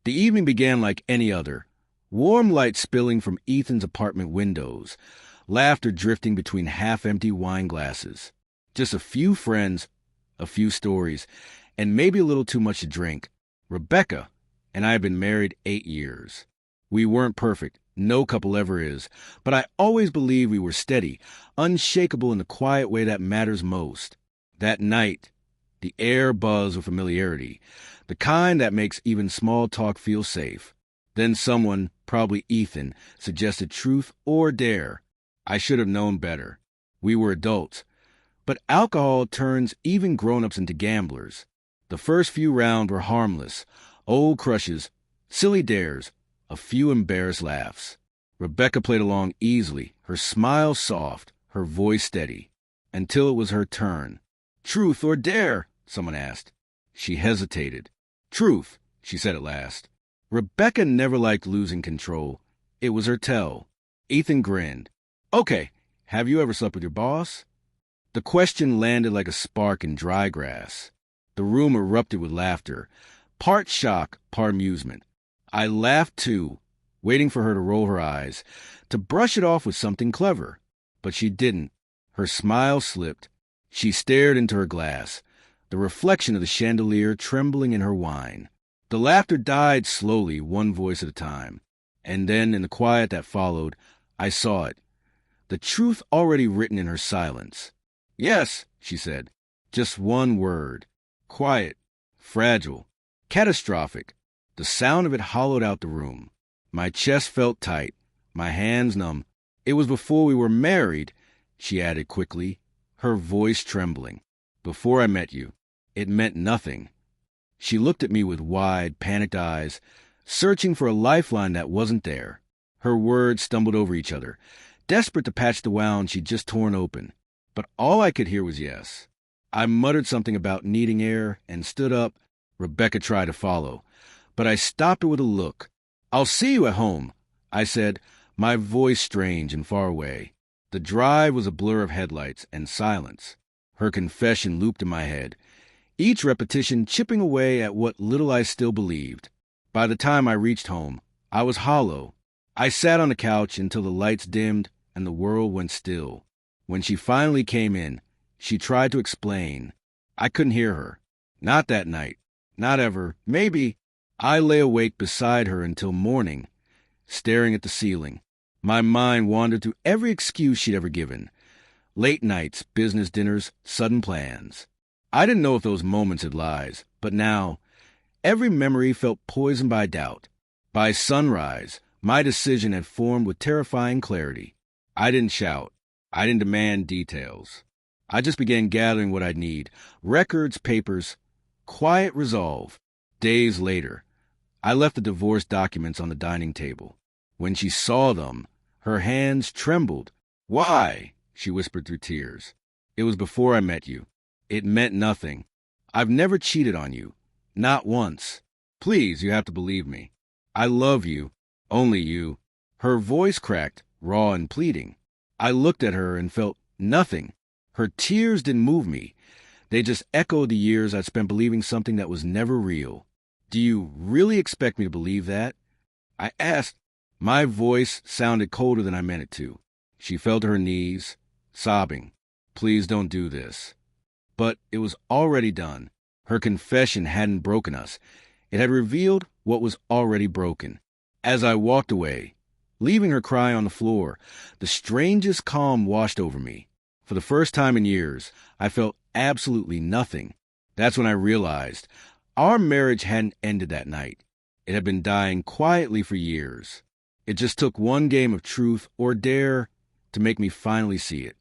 The evening began like any other. Warm light spilling from Ethan's apartment windows, laughter drifting between half-empty wine glasses. Just a few friends, a few stories, and maybe a little too much to drink. Rebecca and I had been married 8 years. We weren't perfect, no couple ever is, but I always believed we were steady, unshakable in the quiet way that matters most. That night, the air buzzed with familiarity, the kind that makes even small talk feel safe. Then someone, probably Ethan, suggested truth or dare. I should have known better. We were adults. But alcohol turns even grown-ups into gamblers. The first few rounds were harmless. Old crushes, silly dares, a few embarrassed laughs. Rebecca played along easily, her smile soft, her voice steady, until it was her turn. "Truth or dare?" someone asked. She hesitated. "Truth," she said at last. Rebecca never liked losing control. It was her tell. Ethan grinned. "Okay, have you ever slept with your boss?" The question landed like a spark in dry grass. The room erupted with laughter, part shock, part amusement. I laughed too, waiting for her to roll her eyes, to brush it off with something clever. But she didn't. Her smile slipped. She stared into her glass, the reflection of the chandelier trembling in her wine. The laughter died slowly, one voice at a time. And then, in the quiet that followed, I saw it. The truth already written in her silence. "Yes," she said. Just one word. Quiet, fragile, catastrophic. The sound of it hollowed out the room. My chest felt tight, my hands numb. "It was before we were married," she added quickly, her voice trembling. "Before I met you. It meant nothing." She looked at me with wide, panicked eyes, searching for a lifeline that wasn't there. Her words stumbled over each other, desperate to patch the wound she'd just torn open. But all I could hear was yes. I muttered something about needing air and stood up. Rebecca tried to follow, but I stopped her with a look. "I'll see you at home," I said, my voice strange and far away. The drive was a blur of headlights and silence. Her confession looped in my head, each repetition chipping away at what little I still believed. By the time I reached home, I was hollow. I sat on the couch until the lights dimmed and the world went still. When she finally came in, she tried to explain. I couldn't hear her. Not that night. Not ever. Maybe. I lay awake beside her until morning, staring at the ceiling. My mind wandered through every excuse she'd ever given. Late nights, business dinners, sudden plans. I didn't know if those moments had lies, but now, every memory felt poisoned by doubt. By sunrise, my decision had formed with terrifying clarity. I didn't shout. I didn't demand details. I just began gathering what I'd need. Records, papers, quiet resolve. Days later, I left the divorce documents on the dining table. When she saw them, her hands trembled. "Why?" she whispered through tears. "It was before I met you. It meant nothing. I've never cheated on you. Not once. Please, you have to believe me. I love you. Only you." Her voice cracked, raw and pleading. I looked at her and felt nothing. Her tears didn't move me. They just echoed the years I'd spent believing something that was never real. "Do you really expect me to believe that?" I asked. My voice sounded colder than I meant it to. She fell to her knees, sobbing. "Please don't do this." But it was already done. Her confession hadn't broken us. It had revealed what was already broken. As I walked away, leaving her cry on the floor, the strangest calm washed over me. For the first time in years, I felt absolutely nothing. That's when I realized our marriage hadn't ended that night. It had been dying quietly for years. It just took one game of truth or dare to make me finally see it.